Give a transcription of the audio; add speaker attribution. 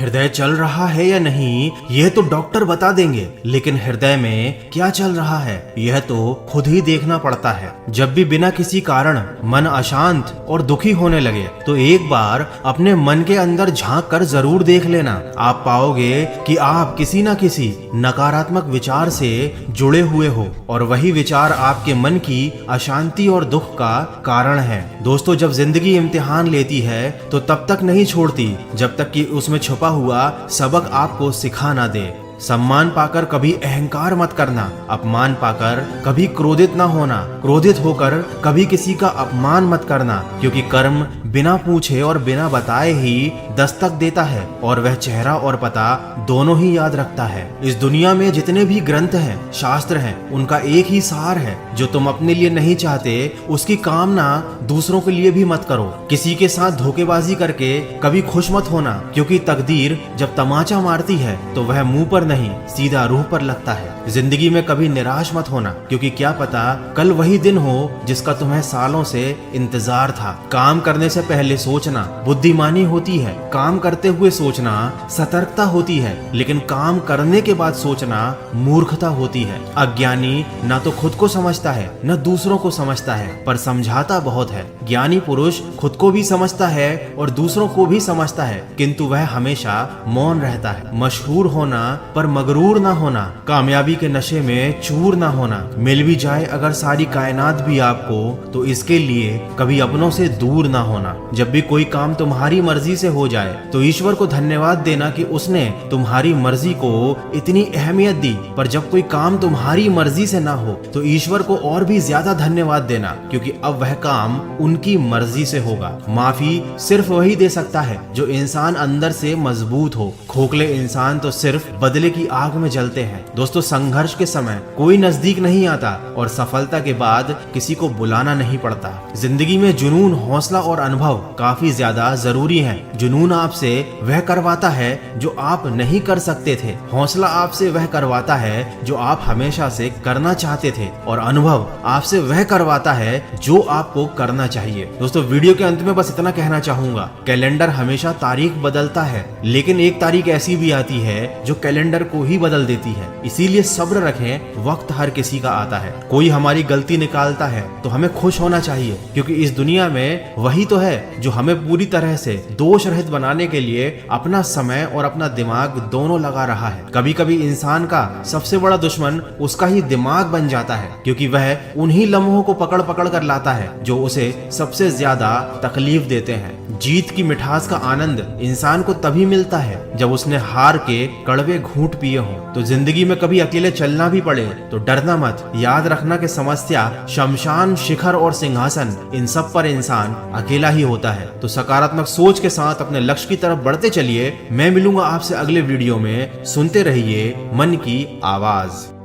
Speaker 1: हृदय चल रहा है या नहीं यह तो डॉक्टर बता देंगे, लेकिन हृदय में क्या चल रहा है यह तो खुद ही देखना पड़ता है। जब भी बिना किसी कारण मन अशांत और दुखी होने लगे तो एक बार अपने मन के अंदर झांक कर जरूर देख लेना। आप पाओगे कि आप किसी न किसी नकारात्मक विचार से जुड़े हुए हो और वही विचार आपके मन की अशांति और दुख का कारण है। दोस्तों, जब जिंदगी इम्तिहान लेती है तो तब तक नहीं छोड़ती जब तक कि उसमें छुपा हुआ सबक आपको सिखा ना दे। सम्मान पाकर कभी अहंकार मत करना, अपमान पाकर कभी क्रोधित ना होना, क्रोधित होकर कभी किसी का अपमान मत करना, क्योंकि कर्म बिना पूछे और बिना बताए ही दस्तक देता है और वह चेहरा और पता दोनों ही याद रखता है। इस दुनिया में जितने भी ग्रंथ हैं, शास्त्र हैं, उनका एक ही सार है, जो तुम अपने लिए नहीं चाहते उसकी कामना दूसरों के लिए भी मत करो। किसी के साथ धोखेबाजी करके कभी खुश मत होना, क्योंकि तकदीर जब तमाचा मारती है तो वह मुंह पर नहीं सीधा रूह पर लगता है। जिंदगी में कभी निराश मत होना, क्योंकि क्या पता कल वही दिन हो जिसका तुम्हें सालों से इंतजार था। काम करने से पहले सोचना बुद्धिमानी होती है, काम करते हुए सोचना सतर्कता होती है, लेकिन काम करने के बाद सोचना मूर्खता होती है। अज्ञानी न तो खुद को समझता है न दूसरों को समझता है, पर समझाता बहुत है। ज्ञानी पुरुष खुद को भी समझता है और दूसरों को भी समझता है, किंतु वह हमेशा मौन रहता है। मशहूर होना पर मगरूर ना होना, कामयाबी के नशे में चूर ना होना। मिल भी जाए अगर सारी कायनात भी आपको, तो इसके लिए कभी अपनों से दूर ना होना। जब भी कोई काम तुम्हारी मर्जी से हो जाए तो ईश्वर को धन्यवाद देना कि उसने तुम्हारी मर्जी को इतनी अहमियत दी, पर जब कोई काम तुम्हारी मर्जी से ना हो तो ईश्वर को और भी ज्यादा धन्यवाद देना, क्योंकि अब वह काम उनकी मर्जी से होगा। माफी सिर्फ वही दे सकता है जो इंसान अंदर से मजबूत हो। खोखले इंसान तो सिर्फ बदले की आग में जलते हैं। दोस्तों, संघर्ष के समय कोई नजदीक नहीं आता और सफलता के बाद किसी को बुलाना नहीं पड़ता। जिंदगी में जुनून, हौसला और अनुभव काफी ज्यादा जरूरी है। जुनून आपसे वह करवाता है जो आप नहीं कर सकते थे, हौसला आपसे वह करवाता है जो आप हमेशा से करना चाहते थे, और अनुभव आपसे वह करवाता है जो आपको करना चाहिए। दोस्तों, वीडियो के अंत में बस इतना कहना चाहूंगा, कैलेंडर हमेशा तारीख बदलता है, लेकिन एक तारीख ऐसी भी आती है जो कैलेंडर को ही बदल देती है। इसीलिए सब्र रखें, वक्त हर किसी का आता है। कोई हमारी गलती निकालता है तो हमें खुश होना चाहिए, क्योंकि इस दुनिया में वही तो है जो हमें पूरी तरह से दोष रहित बनाने के लिए अपना समय और अपना दिमाग दोनों लगा रहा है। कभी कभी इंसान का सबसे बड़ा दुश्मन उसका ही दिमाग बन जाता है, क्योंकि वह उन्हीं लम्हों को पकड़ पकड़ कर लाता है जो उसे सबसे ज्यादा तकलीफ देते हैं। जीत की मिठास का आनंद इंसान को तभी मिलता है जब उसने हार के कड़वे घूंट पिए हों। तो जिंदगी में कभी अकेले चलना भी पड़े तो डरना मत। याद रखना कि समस्या, शमशान, शिखर और सिंहासन, इन सब पर इंसान अकेला ही होता है। तो सकारात्मक सोच के साथ अपने लक्ष्य की तरफ बढ़ते चलिए। मैं मिलूंगा आपसे अगले वीडियो में। सुनते रहिए मन की आवाज।